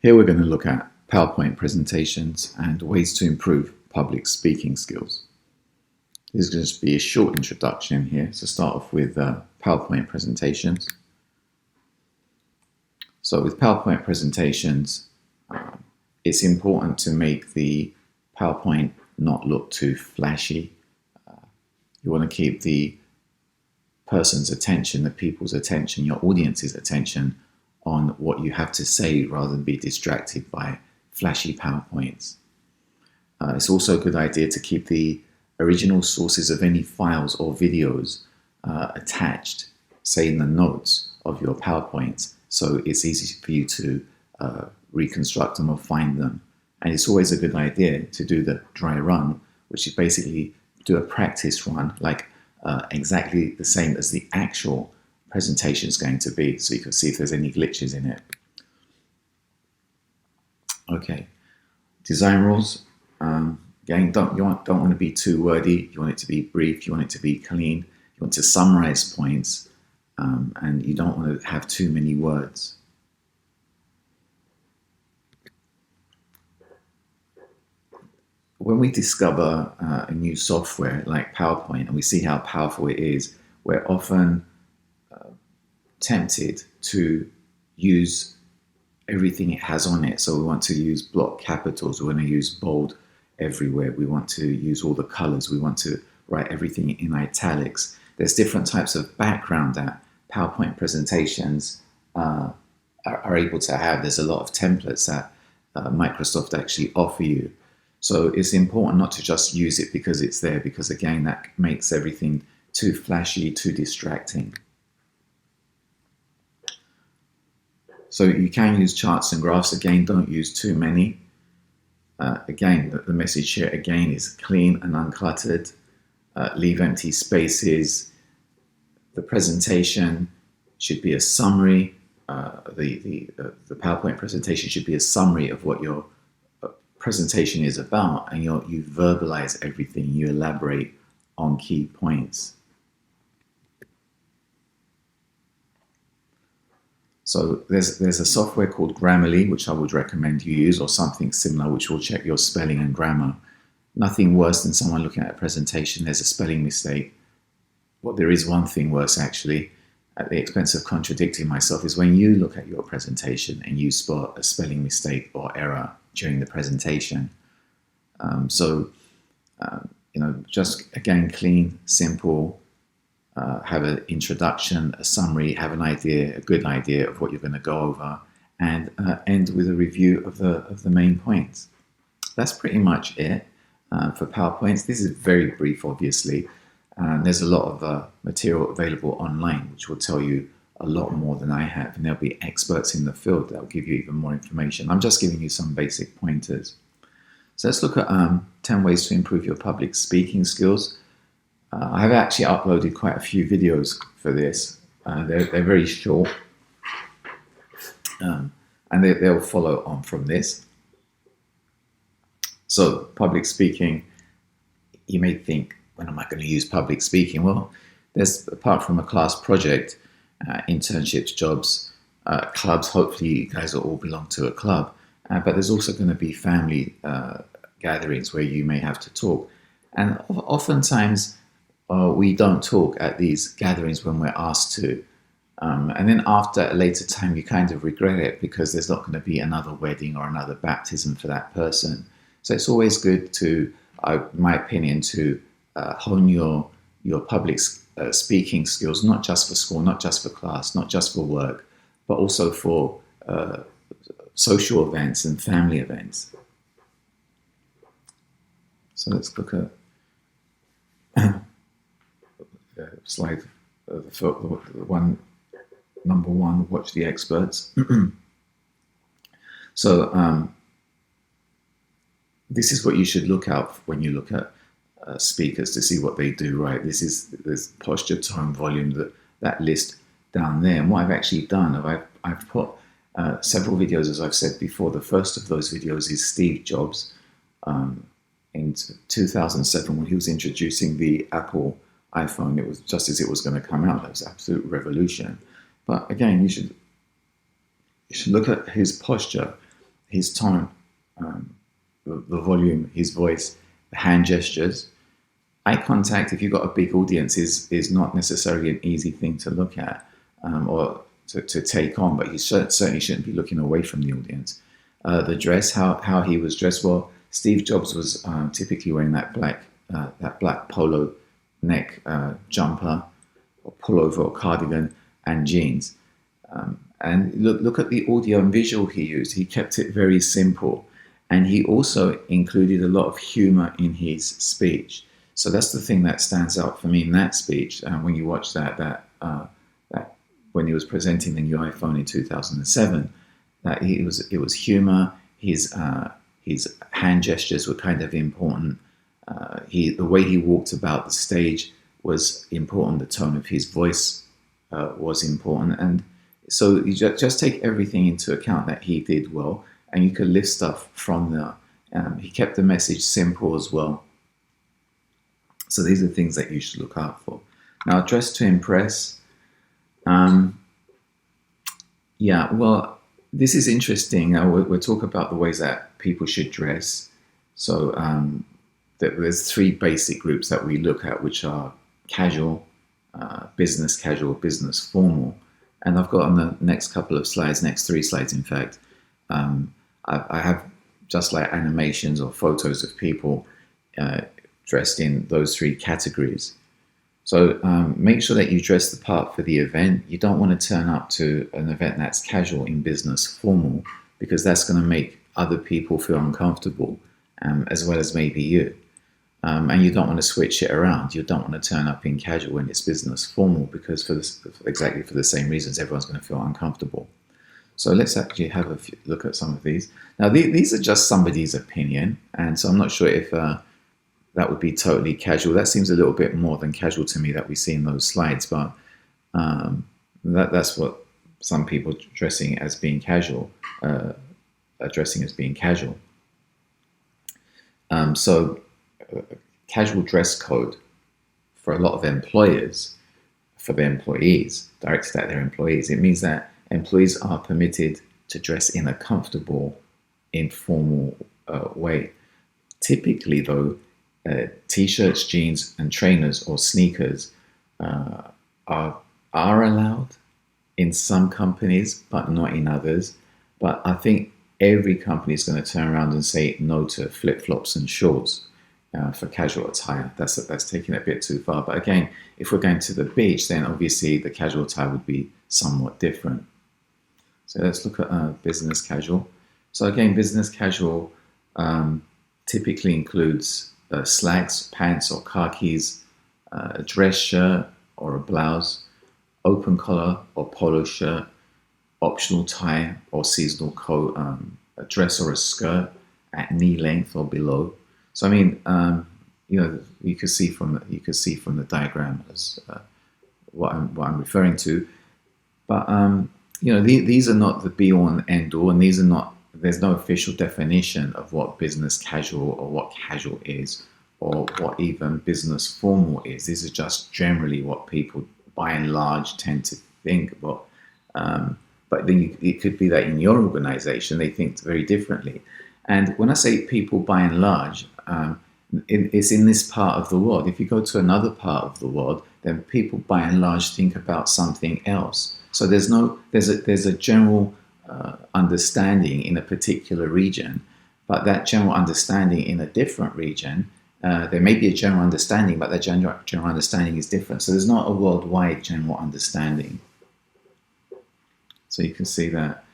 Here we're going to look at PowerPoint presentations and ways to improve public speaking skills. This is going to be a short introduction here, so start off with PowerPoint presentations. So with PowerPoint presentations, it's important to make the PowerPoint not look too flashy. You want to keep the person's attention, the people's attention, your audience's attention on what you have to say rather than be distracted by flashy PowerPoints. It's also a good idea to keep the original sources of any files or videos attached, say in the notes of your PowerPoints, so it's easy for you to reconstruct them or find them. And it's always a good idea to do the dry run, which is basically do a practice run, like exactly the same as the actual presentation is going to be, so you can see if there's any glitches in it. Okay, design rules. Again, you don't want to be too wordy. You want it to be brief. You want it to be clean. You want to summarize points, and you don't want to have too many words. When we discover a new software like PowerPoint and we see how powerful it is, we're often tempted to use everything it has on it. So we want to use block capitals, we want to use bold everywhere, we want to use all the colors, we want to write everything in italics. There's different types of background that PowerPoint presentations are able to have. There's a lot of templates that Microsoft actually offer you. So it's important not to just use it because it's there, because again, that makes everything too flashy, too distracting. So you can use charts and graphs. Again, don't use too many. Again, the message here again is clean and uncluttered. Leave empty spaces. The presentation should be a summary. The PowerPoint presentation should be a summary of what your presentation is about, and you verbalize everything. You elaborate on key points. So there's a software called Grammarly, which I would recommend you use, or something similar, which will check your spelling and grammar. Nothing worse than someone looking at a presentation, there's a spelling mistake. Well, there is one thing worse, actually, at the expense of contradicting myself, is when you look at your presentation and you spot a spelling mistake or error during the presentation. Just again, clean, simple, have an introduction, a summary, have an idea, a good idea of what you're going to go over, and end with a review of the main points. That's pretty much it for PowerPoints. This is very brief, obviously. There's a lot of material available online, which will tell you a lot more than I have, and there'll be experts in the field that will give you even more information. I'm just giving you some basic pointers. So let's look at 10 ways to improve your public speaking skills. I have actually uploaded quite a few videos for this. They're very short, and they'll follow on from this. So public speaking, you may think, when am I going to use public speaking? Well, there's, apart from a class project, internships, jobs, clubs, hopefully you guys will all belong to a club, but there's also going to be family gatherings where you may have to talk. And oftentimes we don't talk at these gatherings when we're asked to. And then after a later time, you kind of regret it because there's not going to be another wedding or another baptism for that person. So it's always good to, my opinion, to hone your public speaking skills, not just for school, not just for class, not just for work, but also for social events and family events. So let's look at slide number one, watch the experts. So this is what you should look out for when you look at speakers, to see what they do, right? There's posture, tone, volume, that list down there. And what I've actually done, I've put several videos, as I've said before. The first of those videos is Steve Jobs in 2007 when he was introducing the Apple iPhone. It was just as it was going to come out. That was absolute revolution. But again, you should look at his posture. his tone, the volume, his voice, the hand gestures. Eye contact, if you've got a big audience, is not necessarily an easy thing to look at or to take on, but you certainly shouldn't be looking away from the audience. The dress, how he was dressed. Well, Steve Jobs was typically wearing that black polo neck jumper or pullover or cardigan and jeans. And look at the audio and visual he used. He kept it very simple, and he also included a lot of humor in his speech. So that's the thing that stands out for me in that speech. When you watch that when he was presenting the new iPhone in 2007, that it was humor. His hand gestures were kind of important. The way he walked about the stage was important. The tone of his voice was important, and so you just take everything into account that he did well, and you could lift stuff from there. He kept the message simple as well. So these are things that you should look out for. Now, dress to impress. Yeah, well, this is interesting. We'll talk about the ways that people should dress. So there's three basic groups that we look at, which are casual, business formal. And I've got on the next couple of slides, next three slides, in fact, I have just like animations or photos of people dressed in those three categories. So make sure that you dress the part for the event. You don't want to turn up to an event that's casual in business formal, because that's going to make other people feel uncomfortable, as well as maybe you. And you don't want to switch it around. You don't want to turn up in casual when it's business formal, because exactly for the same reasons, everyone's going to feel uncomfortable. So let's actually have a look at some of these. Now, these are just somebody's opinion, and so I'm not sure if that would be totally casual. That seems a little bit more than casual to me that we see in those slides, but that's what some people dressing as being casual, addressing as being casual. So casual dress code for a lot of employers, for their employees, directed at their employees, it means that employees are permitted to dress in a comfortable, informal way. Typically, though, t-shirts, jeans, and trainers or sneakers are allowed in some companies, but not in others. But I think every company is going to turn around and say no to flip-flops and shorts for casual attire. That's taking it a bit too far. But again, if we're going to the beach, then obviously the casual attire would be somewhat different. So let's look at business casual. So again, business casual typically includes slacks, pants or khakis, a dress shirt or a blouse, open collar or polo shirt, optional tie or seasonal coat, a dress or a skirt at knee length or below. So I mean, you could see from the diagram as what I'm referring to. But these are not the be all and end all, and these are not. There's no official definition of what business casual or what casual is, or what even business formal is. These are just generally what people, by and large, tend to think about. But then it could be that in your organization, they think very differently. And when I say people, by and large, it's in this part of the world. If you go to another part of the world, then people, by and large, think about something else. So there's a general understanding in a particular region, but that general understanding in a different region, there may be a general understanding, but that general understanding is different. So there's not a worldwide general understanding. So you can see that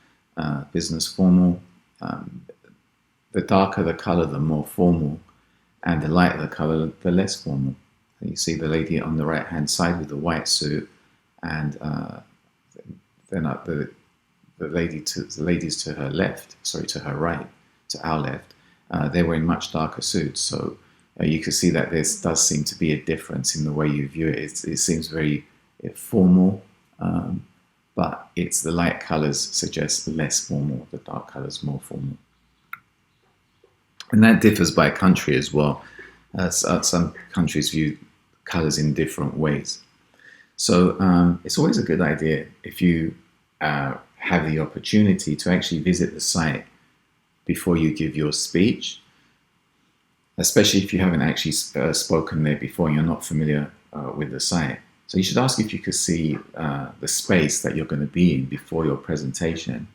business formal, the darker the color, the more formal, and the lighter the color, the less formal. So you see the lady on the right-hand side with the white suit, and then the ladies to her left, to her right, to our left, they're wearing much darker suits. So you can see that there does seem to be a difference in the way you view it. It seems very formal, but it's the light colors suggest less formal, the dark colors more formal. And that differs by country as well. Some countries view colors in different ways. So it's always a good idea, if you have the opportunity, to actually visit the site before you give your speech, especially if you haven't actually spoken there before and you're not familiar with the site. So you should ask if you could see the space that you're going to be in before your presentation.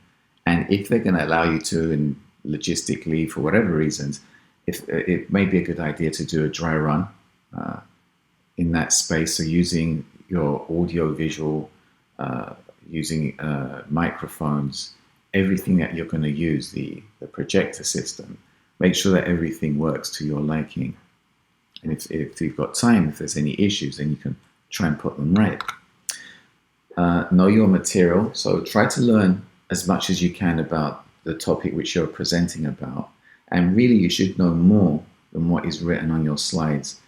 And if they're going to allow you to, and logistically, for whatever reasons, if it may be a good idea to do a dry run in that space. So using your audio visual, using microphones, everything that you're going to use, the projector system, make sure that everything works to your liking. And if you've got time, if there's any issues, then you can try and put them right. Know your material. So try to learn as much as you can about the topic which you're presenting about. And really, you should know more than what is written on your slides,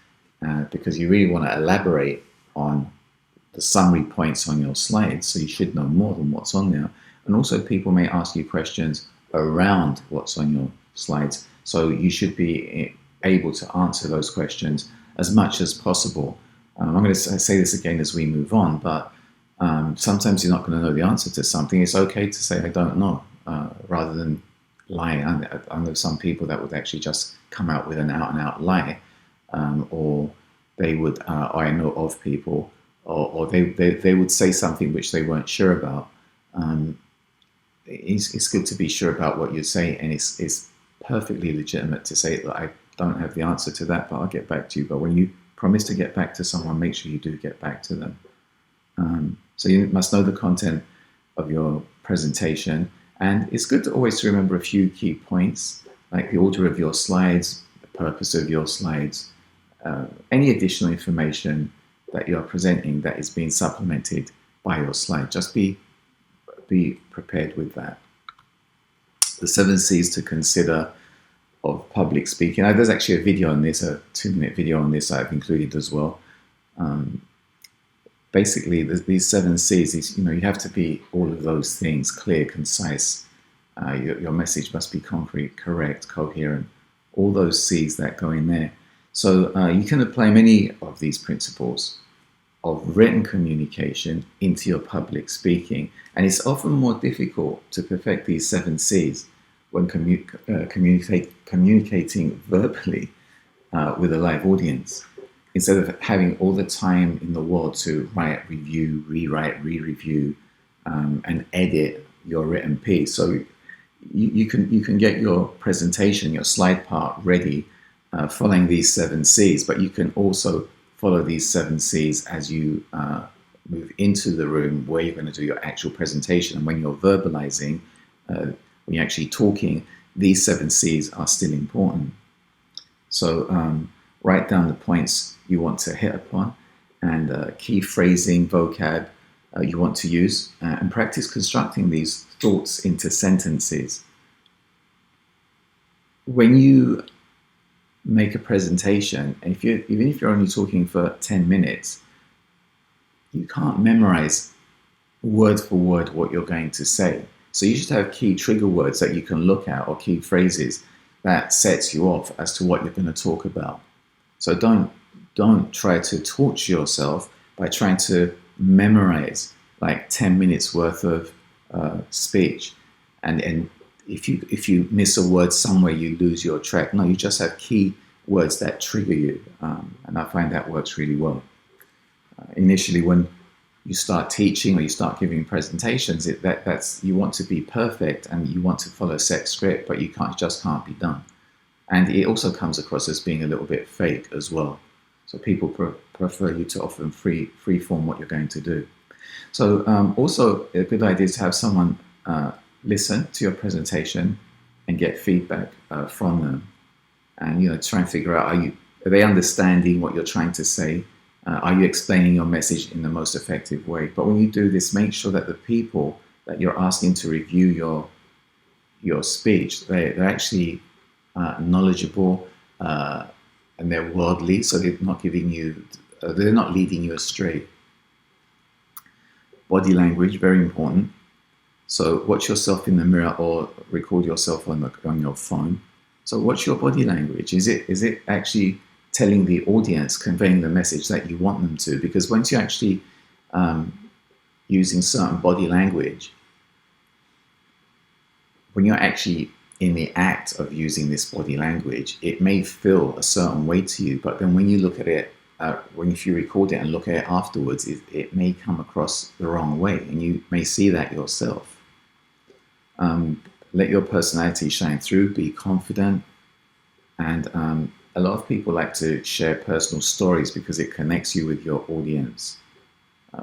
because you really want to elaborate on the summary points on your slides. So you should know more than what's on there. And also, people may ask you questions around what's on your slides. So you should be able to answer those questions as much as possible. I'm going to say this again as we move on, but sometimes you're not going to know the answer to something. It's okay to say, I don't know, rather than lying. I know some people that would actually just come out with an out-and-out lie, or they would, or I know of people, or they would say something which they weren't sure about. It's good to be sure about what you say, and it's perfectly legitimate to say that I don't have the answer to that, but I'll get back to you. But when you promise to get back to someone, make sure you do get back to them. So you must know the content of your presentation, and it's good to always remember a few key points, like the order of your slides, the purpose of your slides, any additional information that you're presenting that is being supplemented by your slide. Just be prepared with that. The 7 C's to consider of public speaking. Now, there's actually a video on this, a 2-minute video on this I've included as well. Basically, these 7 C's, you have to be all of those things: clear, concise. Your message must be concrete, correct, coherent. All those C's that go in there. So you can apply many of these principles of written communication into your public speaking, and it's often more difficult to perfect these 7 C's when communicating verbally with a live audience, instead of having all the time in the world to write, review, rewrite, re-review, and edit your written piece. So you can get your presentation, your slide part ready, following these 7 C's, but you can also follow these 7 C's as you move into the room where you're going to do your actual presentation. And when you're verbalizing, when you're actually talking, these 7 C's are still important. So write down the points you want to hit upon, and key phrasing, vocab you want to use, and practice constructing these thoughts into sentences. When you make a presentation, and even if you're only talking for 10 minutes, you can't memorize word for word what you're going to say. So you should have key trigger words that you can look at, or key phrases that sets you off as to what you're going to talk about. So don't try to torture yourself by trying to memorize like 10 minutes worth of speech, and if you miss a word somewhere, you lose your track. No, you just have key words that trigger you, and I find that works really well. Initially, when you start teaching or you start giving presentations, that's you want to be perfect and you want to follow set script, but you just can't be done. And it also comes across as being a little bit fake as well. So people prefer you to offer them free form what you're going to do. So also a good idea is to have someone listen to your presentation and get feedback from them, and try and figure out, are they understanding what you're trying to say? Are you explaining your message in the most effective way? But when you do this, make sure that the people that you're asking to review your speech, they're actually knowledgeable, and they're worldly, so they're not they're not leading you astray. Body language, very important. So watch yourself in the mirror or record yourself on your phone. So watch your body language. Is it actually telling the audience, conveying the message that you want them to? Because once you're actually using certain body language, when you're actually in the act of using this body language, it may feel a certain way to you, but then when you look at it, if you record it and look at it afterwards, it may come across the wrong way, and you may see that yourself. Let your personality shine through, be confident, and a lot of people like to share personal stories because it connects you with your audience.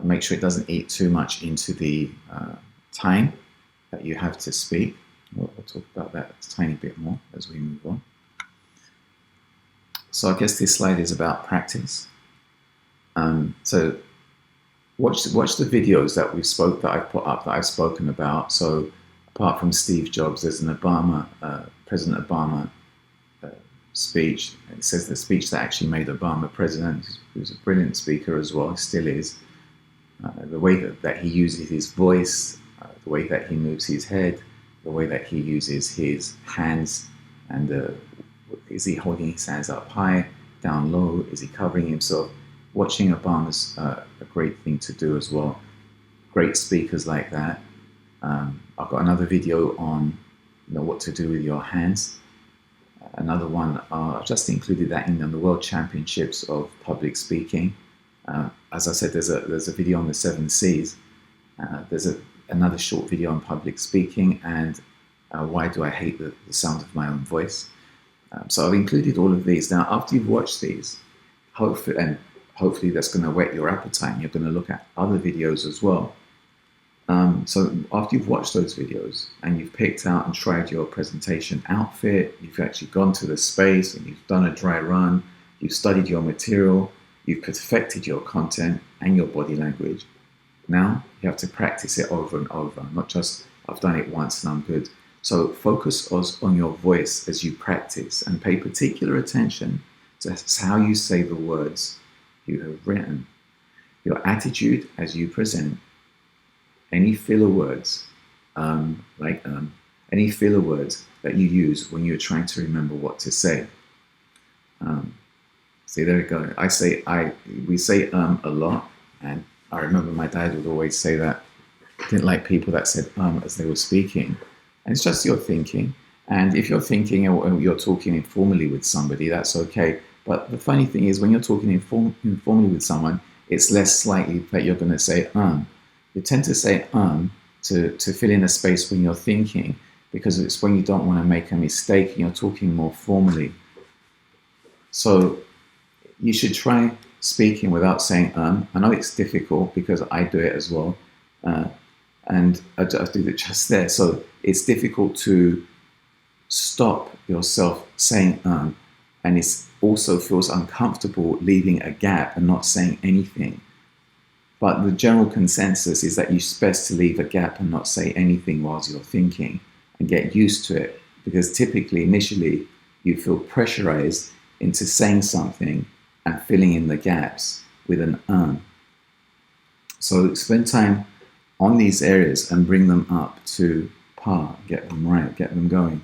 Make sure it doesn't eat too much into the time that you have to speak. We'll talk about that a tiny bit more as we move on. So I guess this slide is about practice. So watch the videos that I've put up, that I've spoken about. So apart from Steve Jobs, there's an President Obama speech. It says the speech that actually made Obama president. He was a brilliant speaker as well, still is. The way that he uses his voice, the way that he moves his head, the way that he uses his hands, and is he holding his hands up high, down low, is he covering himself? Watching Obama's a great thing to do as well. Great speakers like that. I've got another video on what to do with your hands. Another one, I've just included that in the World Championships of Public Speaking. As I said, there's a video on the 7 C's. There's another short video on public speaking, and why do I hate the sound of my own voice. So I've included all of these. Now, after you've watched these, hopefully that's going to whet your appetite, and you're going to look at other videos as well. So after you've watched those videos and you've picked out and tried your presentation outfit, you've actually gone to the space and you've done a dry run, you've studied your material, you've perfected your content and your body language. Now you have to practice it over and over, not just I've done it once and I'm good. So focus on your voice as you practice, and pay particular attention to how you say the words you have written, your attitude as you present, any filler words, any filler words that you use when you're trying to remember what to say. See, there we go. We say a lot, and I remember my dad would always say that he didn't like people that said as they were speaking. And it's just your thinking. And if you're thinking or you're talking informally with somebody, that's okay. But the funny thing is, when you're talking informally with someone, it's less likely that you're going to say You tend to say to fill in a space when you're thinking, because it's when you don't want to make a mistake and you're talking more formally. So you should try speaking without saying I know it's difficult because I do it as well. And I do it just there. So it's difficult to stop yourself saying and it also feels uncomfortable leaving a gap and not saying anything. But the general consensus is that it's best to leave a gap and not say anything whilst you're thinking, and get used to it, because typically initially you feel pressurized into saying something and filling in the gaps with an So spend time on these areas and bring them up to par, get them right, get them going.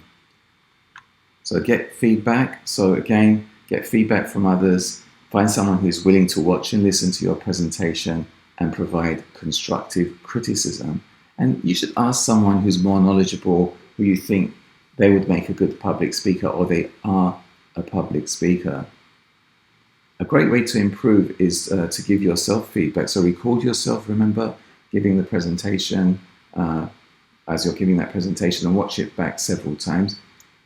So get feedback. So again, get feedback from others. Find someone who's willing to watch and listen to your presentation and provide constructive criticism. And you should ask someone who's more knowledgeable, who you think they would make a good public speaker, or they are a public speaker. A great way to improve is to give yourself feedback. So record yourself, remember, giving the presentation, as you're giving that presentation, and watch it back several times.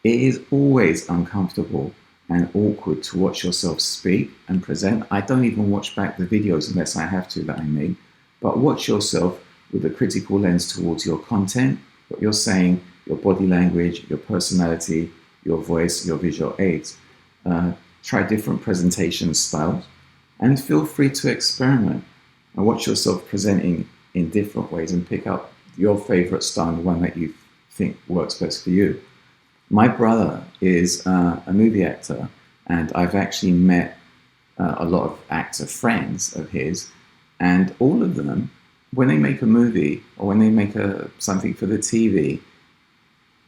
It is always uncomfortable and awkward to watch yourself speak and present. I don't even watch back the videos unless I have to that I made, but watch yourself with a critical lens towards your content, what you're saying, your body language, your personality, your voice, your visual aids. Try different presentation styles and feel free to experiment and watch yourself presenting in different ways and pick up your favorite style, the one that you think works best for you. My brother is a movie actor, and I've actually met a lot of actor friends of his, and all of them, when they make a movie or when they make something for the TV,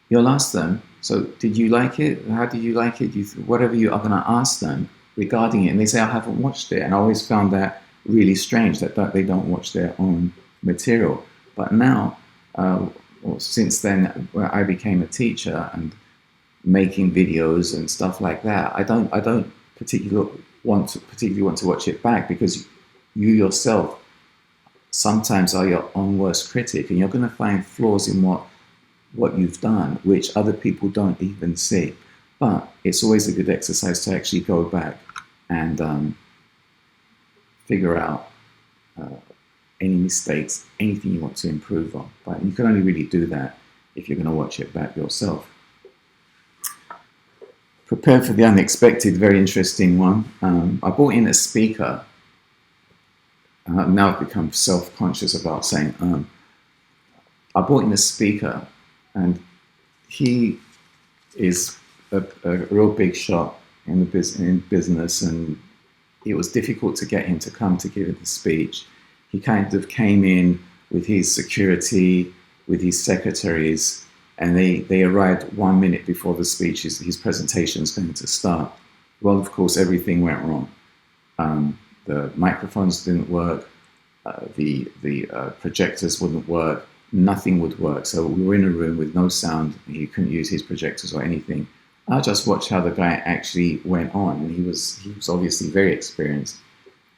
you'll ask them, so did you like it? How did you like it? Whatever you are going to ask them regarding it, and they say, I haven't watched it. And I always found that really strange, that they don't watch their own material. But now, since then, I became a teacher, and making videos and stuff like that, I don't particularly want to watch it back, because you yourself sometimes are your own worst critic, and you're going to find flaws in what you've done, which other people don't even see. But it's always a good exercise to actually go back and figure out any mistakes, anything you want to improve on. But you can only really do that if you're going to watch it back yourself. Prepare for the unexpected, very interesting one. I bought in a speaker. Now I've become self-conscious about saying, I bought in a speaker, and he is a real big shot in business, and it was difficult to get him to come to give the speech. He kind of came in with his security, with his secretaries, and they arrived 1 minute before the speech, his presentation is going to start. Well, of course, everything went wrong. The microphones didn't work, the projectors wouldn't work, nothing would work. So we were in a room with no sound. He couldn't use his projectors or anything. I just watched how the guy actually went on, and he was obviously very experienced,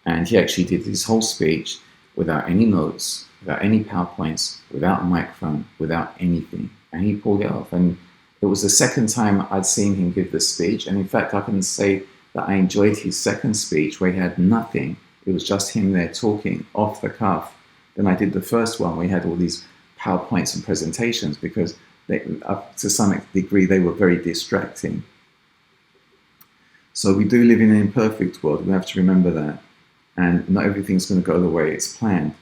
and he actually did his whole speech without any notes, without any PowerPoints, without a microphone, without anything, and he pulled it off. And it was the second time I'd seen him give the speech, and in fact I can say that I enjoyed his second speech where he had nothing. It was just him there talking off the cuff. Then I did the first one where he had all these PowerPoints and presentations, because to some degree they were very distracting. So we do live in an imperfect world. We have to remember that, and not everything's going to go the way it's planned.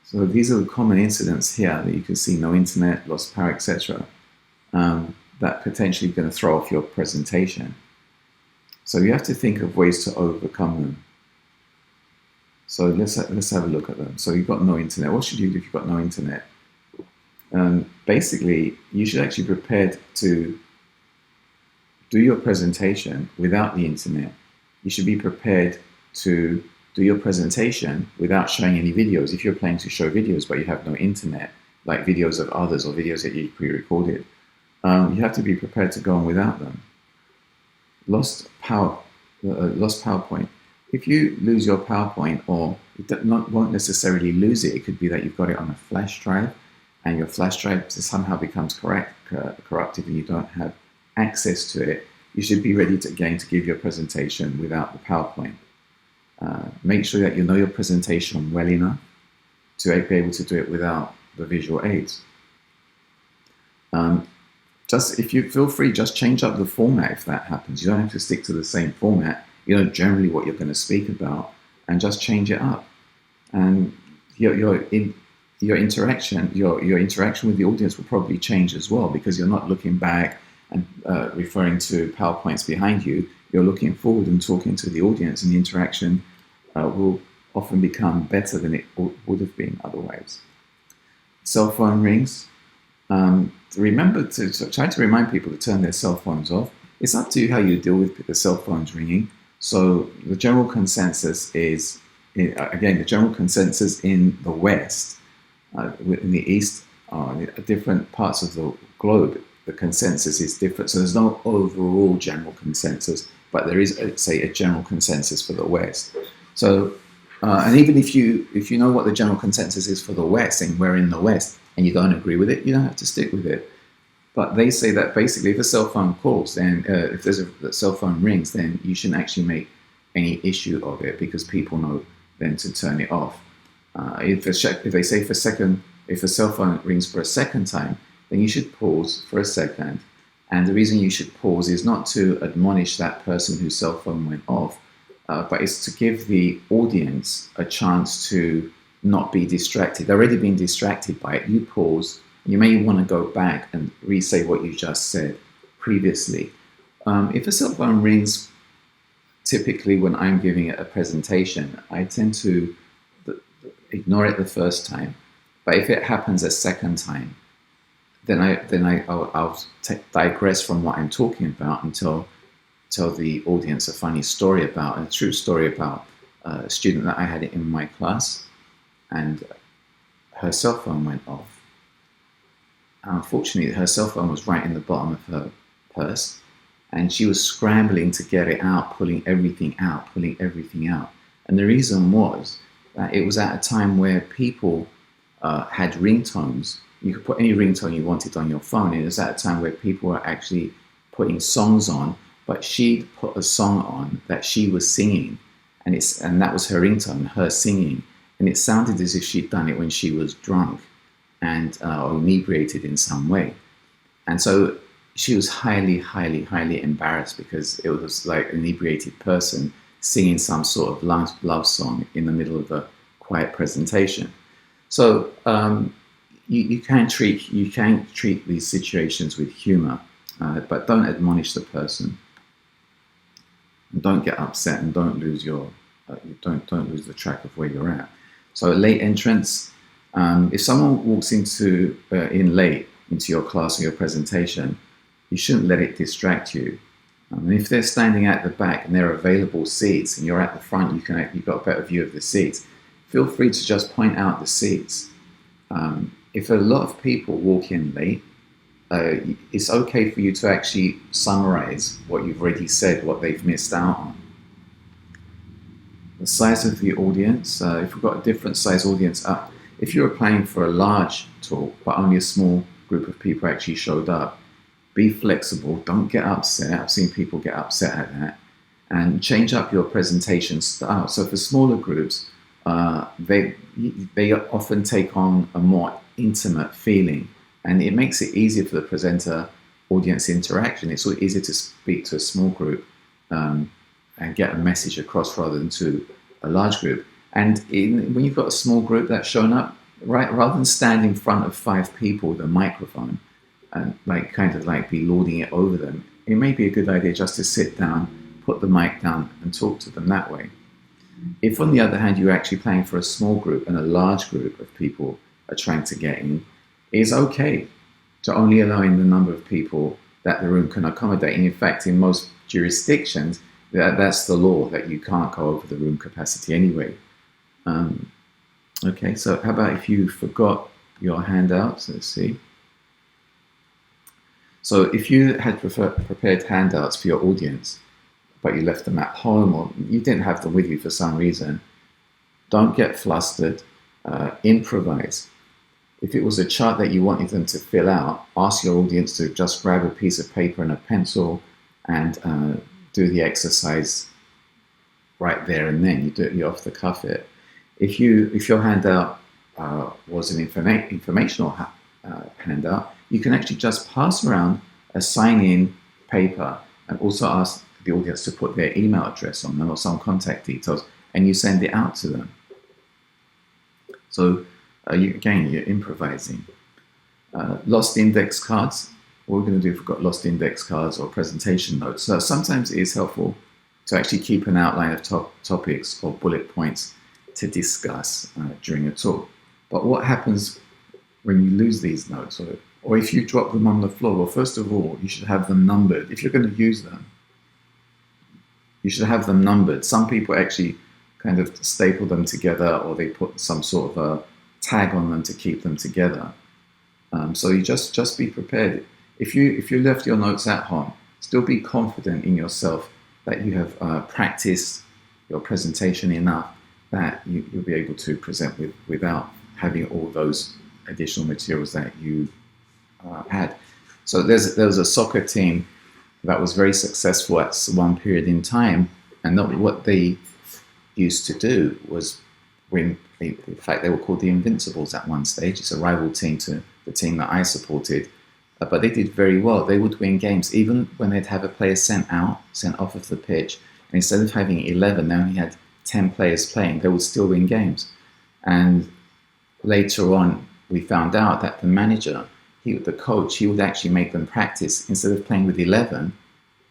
So these are the common incidents here that you can see: no internet, lost power, etc. That potentially going to throw off your presentation. So you have to think of ways to overcome them. So let's have a look at them. So you've got no internet. What should you do if you've got no internet? Basically, you should actually be prepared to do your presentation without the internet. You should be prepared to do your presentation without showing any videos. If you're planning to show videos but you have no internet, like videos of others or videos that you pre-recorded, you have to be prepared to go on without them. Lost PowerPoint. If you lose your PowerPoint, or won't necessarily lose it, it could be that you've got it on a flash drive, and your flash drive somehow becomes corrupted and you don't have access to it, you should be ready to give your presentation without the PowerPoint. Make sure that you know your presentation well enough to be able to do it without the visual aids. If you feel free, just change up the format if that happens. You don't have to stick to the same format. You know generally what you're going to speak about, and just change it up. And your interaction with the audience will probably change as well, because you're not looking back and referring to PowerPoints behind you. You're looking forward and talking to the audience, and the interaction will often become better than it would have been otherwise. Cell phone rings. Remember to try to remind people to turn their cell phones off. It's up to you how you deal with the cell phones ringing. So the general consensus is, again, the general consensus in the West, in the East, different parts of the globe, the consensus is different. So there's no overall general consensus, but there is, say, a general consensus for the West. So, and even if you know what the general consensus is for the West, and we're in the West, and you don't agree with it, you don't have to stick with it. But they say that basically, if a cell phone calls, then if there's a cell phone rings, then you shouldn't actually make any issue of it, because people know then to turn it off. If they say if a cell phone rings for a second time, then you should pause for a second. And the reason you should pause is not to admonish that person whose cell phone went off, but it's to give the audience a chance to not be distracted. They're already being distracted by it. You pause. You may want to go back and re-say what you just said previously. If a cell phone rings, typically when I'm giving a presentation, I tend to ignore it the first time. But if it happens a second time, then I'll digress from what I'm talking about and tell the audience a funny story about, a true story about a student that I had in my class, and her cell phone went off. Unfortunately, her cell phone was right in the bottom of her purse, and she was scrambling to get it out, pulling everything out, pulling everything out. And the reason was that it was at a time where people had ringtones. You could put any ringtone you wanted on your phone. And it was at a time where people were actually putting songs on, but she'd put a song on that she was singing, and that was her ringtone, her singing. And it sounded as if she'd done it when she was drunk and or inebriated in some way. And so she was highly, highly, highly embarrassed because it was like an inebriated person singing some sort of love song in the middle of a quiet presentation. So you can treat these situations with humor, but don't admonish the person. And don't get upset, and don't lose your don't lose the track of where you're at. So a late entrance. If someone walks in late into your class or your presentation, you shouldn't let it distract you. If they're standing at the back and there are available seats, and you're at the front, you've got a better view of the seats. Feel free to just point out the seats. If a lot of people walk in late, it's okay for you to actually summarize what you've already said, what they've missed out on. The size of the audience, if we've got a different size audience, if you're applying for a large talk but only a small group of people actually showed up, be flexible, don't get upset. I've seen people get upset at that. And change up your presentation style. So for smaller groups, they often take on a more intimate feeling, and it makes it easier for the presenter audience interaction. It's so easier to speak to a small group and get a message across rather than to a large group. And when you've got a small group that's shown up, right, rather than stand in front of 5 people with a microphone and kind of be lording it over them, it may be a good idea just to sit down, put the mic down, and talk to them that way. If, on the other hand, you're actually playing for a small group and a large group of people are trying to get in, it's okay to only allow in the number of people that the room can accommodate. And in fact, in most jurisdictions, that's the law, that you can't go over the room capacity anyway. Okay, so how about if you forgot your handouts? Let's see. So if you had prepared handouts for your audience, but you left them at home or you didn't have them with you for some reason, don't get flustered. Improvise. If it was a chart that you wanted them to fill out, ask your audience to just grab a piece of paper and a pencil and do the exercise right there and then. You off the cuff it. If your handout was an informational handout, you can actually just pass around a sign-in paper and also ask the audience to put their email address on them or some contact details, and you send it out to them. So you're improvising. Lost index cards. What we're going to do if we've got lost index cards or presentation notes. So sometimes it is helpful to actually keep an outline of topics or bullet points to discuss during a talk. But what happens when you lose these notes, or if you drop them on the floor? Well, first of all, you should have them numbered. If you're going to use them, you should have them numbered. Some people actually kind of staple them together, or they put some sort of a tag on them to keep them together. So you just be prepared. If you left your notes at home, still be confident in yourself that you have practiced your presentation enough that you'll be able to present without having all those additional materials that you had. So there was a soccer team that was very successful at one period in time, and what they used to do was win. In fact, they were called the Invincibles at one stage. It's a rival team to the team that I supported, but they did very well. They would win games even when they'd have a player sent off of the pitch, and instead of having 11, they only had 10 players playing. They would still win games. And later on, we found out that the manager, the coach, he would actually make them practice, instead of playing with 11,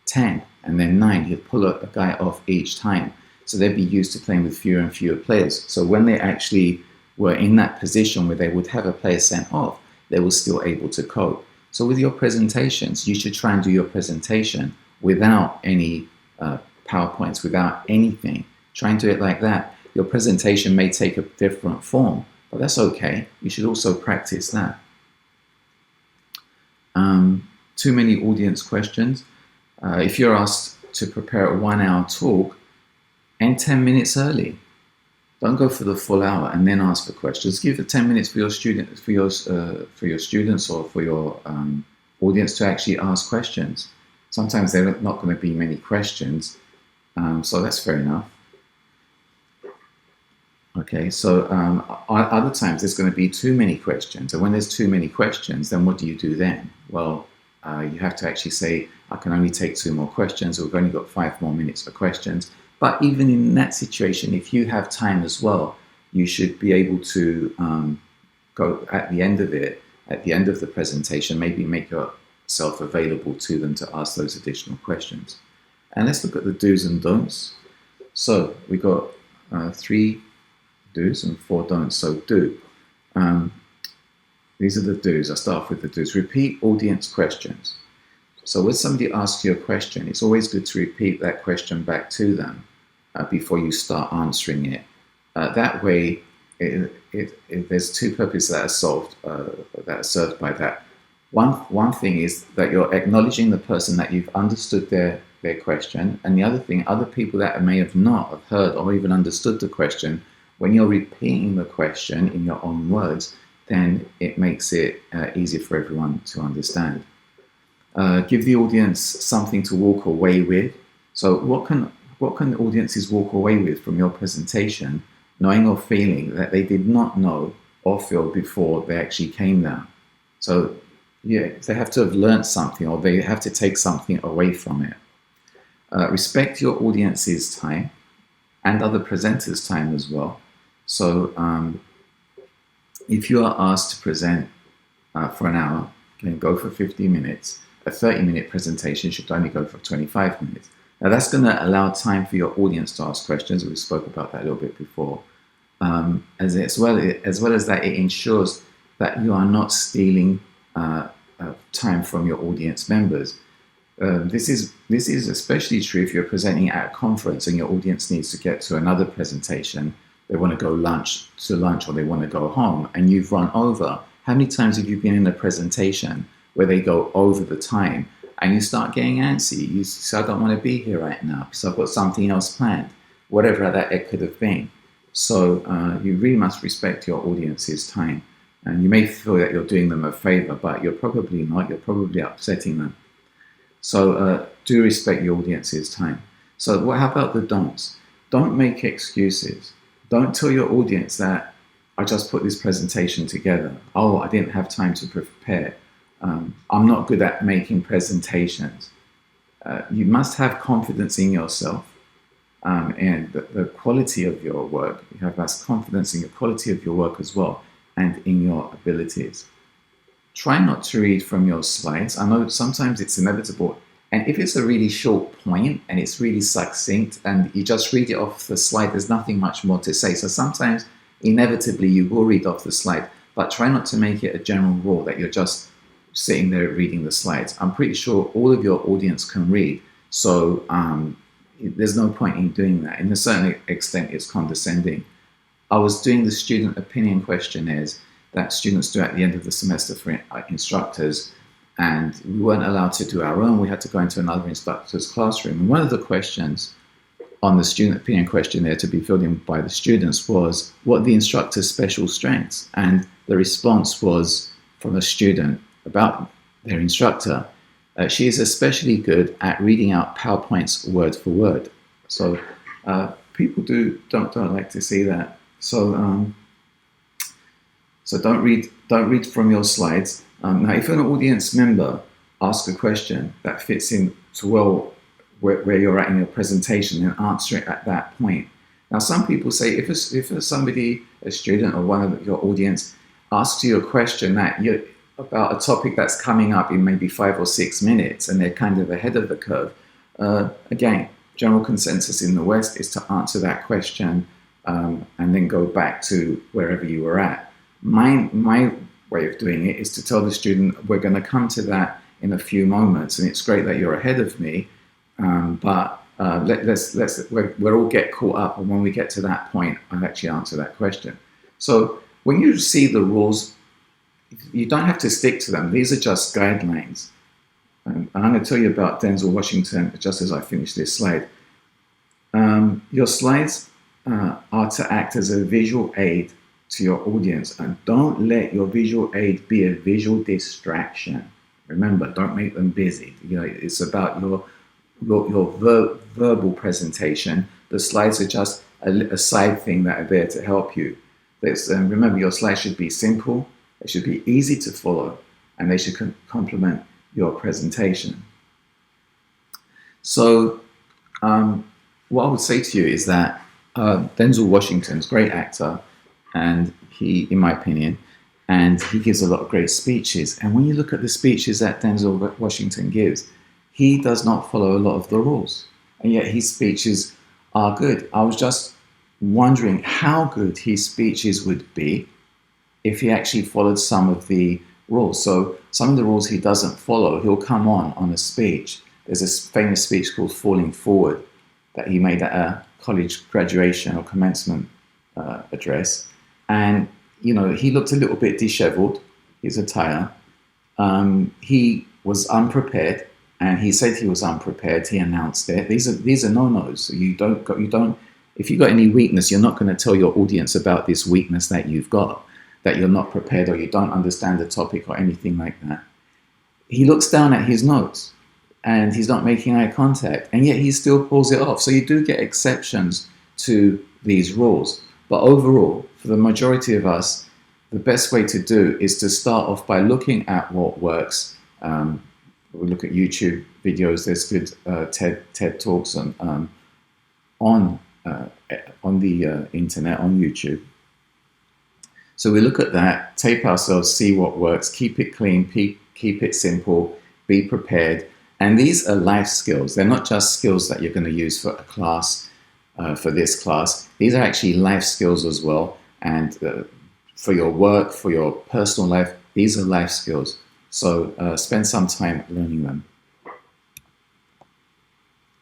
10, and then 9. He'd pull a guy off each time. So they'd be used to playing with fewer and fewer players. So when they actually were in that position where they would have a player sent off, they were still able to cope. So with your presentations, you should try and do your presentation without any PowerPoints, without anything. Try and do it like that. Your presentation may take a different form, but that's okay. You should also practice that. too many audience questions. If you're asked to prepare a 1 hour talk, end 10 minutes early. Don't go for the full hour and then ask for questions. Give the 10 minutes for your student, for your students or for your audience to actually ask questions. Sometimes there are not going to be many questions, so that's fair enough. Okay, so other times there's going to be too many questions, and when there's too many questions, then what do you do then? Well, you have to actually say, I can only take 2 more questions, or we've only got 5 more minutes for questions. But even in that situation, if you have time as well, you should be able to go at the end of it, at the end of the presentation, maybe make yourself available to them to ask those additional questions. And let's look at the do's and don'ts. So we got 3 do's and 4 don'ts. So do. These are the do's. I'll start off with the do's. Repeat audience questions. So when somebody asks you a question, it's always good to repeat that question back to them before you start answering it. That way, there's 2 purposes that are served by that. One thing is that you're acknowledging the person that you've understood their question, and the other thing, other people that may have not have heard or even understood the question, when you're repeating the question in your own words, then it makes it easier for everyone to understand. Give the audience something to walk away with. So what can audiences walk away with from your presentation, knowing or feeling that they did not know or feel before they actually came there? So yeah, they have to have learned something, or they have to take something away from it. Respect your audience's time and other presenters' time as well. So if you are asked to present for an hour, then go for 50 minutes. A 30-minute presentation should only go for 25 minutes. Now that's going to allow time for your audience to ask questions. We spoke about that a little bit before. As well as that, it ensures that you are not stealing time from your audience members. This is especially true if you're presenting at a conference and your audience needs to get to another presentation. They want to go to lunch, or they want to go home, and you've run over. How many times have you been in a presentation where they go over the time and you start getting antsy? You say, I don't want to be here right now because I've got something else planned, whatever that it could have been. So you really must respect your audience's time. And you may feel that you're doing them a favor, but you're probably not. You're probably upsetting them. So do respect your audience's time. So how about the don'ts? Don't make excuses. Don't tell your audience that I just put this presentation together. Oh, I didn't have time to prepare. I'm not good at making presentations. You must have confidence in yourself and the quality of your work. You have confidence in the quality of your work as well, and in your abilities. Try not to read from your slides. I know sometimes it's inevitable. And if it's a really short point and it's really succinct and you just read it off the slide, there's nothing much more to say. So sometimes, inevitably, you will read off the slide, but try not to make it a general rule that you're just sitting there reading the slides. I'm pretty sure all of your audience can read, so there's no point in doing that. In a certain extent, it's condescending. I was doing the student opinion questionnaires that students do at the end of the semester for instructors, and we weren't allowed to do our own. We had to go into another instructor's classroom. And one of the questions on the student opinion questionnaire to be filled in by the students was, what are the instructor's special strengths? And the response was from a student about their instructor. She is especially good at reading out PowerPoints word for word. So people don't like to see that. So so don't read from your slides. Now, if an audience member asks a question that fits in to well where you're at in your presentation, then answer it at that point. Now, some people say if a student or one of your audience asks you a question about a topic that's coming up in maybe 5 or 6 minutes, and they're kind of ahead of the curve, again, general consensus in the West is to answer that question and then go back to wherever you were at. My way of doing it is to tell the student, we're going to come to that in a few moments, and it's great that you're ahead of me, but we'll all get caught up, and when we get to that point, I'll actually answer that question. So when you see the rules, you don't have to stick to them. These are just guidelines. And I'm going to tell you about Denzel Washington just as I finish this slide. Your slides are to act as a visual aid to your audience, and don't let your visual aid be a visual distraction. Remember, don't make them busy. You know, it's about your verbal presentation. The slides are just a side thing that are there to help you. Remember, your slides should be simple, they should be easy to follow, and they should complement your presentation. So what I would say to you is that Denzel Washington's a great actor, and he, in my opinion, and he gives a lot of great speeches. And when you look at the speeches that Denzel Washington gives, he does not follow a lot of the rules, and yet his speeches are good. I was just wondering how good his speeches would be if he actually followed some of the rules. So some of the rules he doesn't follow, he'll come on a speech. There's a famous speech called Falling Forward that he made at a college graduation or commencement address. And, you know, he looked a little bit disheveled, his attire. He was unprepared, and he said he was unprepared. He announced it. These are no-nos. You don't, if you've got any weakness, you're not going to tell your audience about this weakness that you've got, that you're not prepared or you don't understand the topic or anything like that. He looks down at his notes and he's not making eye contact, and yet he still pulls it off. So you do get exceptions to these rules. But overall, for the majority of us, the best way to do is to start off by looking at what works. We look at YouTube videos. There's good TED Talks on the internet, on YouTube. So we look at that, tape ourselves, see what works, keep it clean, keep it simple, be prepared. And these are life skills. They're not just skills that you're going to use for a class, for this class. These are actually life skills as well. And for your work, for your personal life, these are life skills. So spend some time learning them.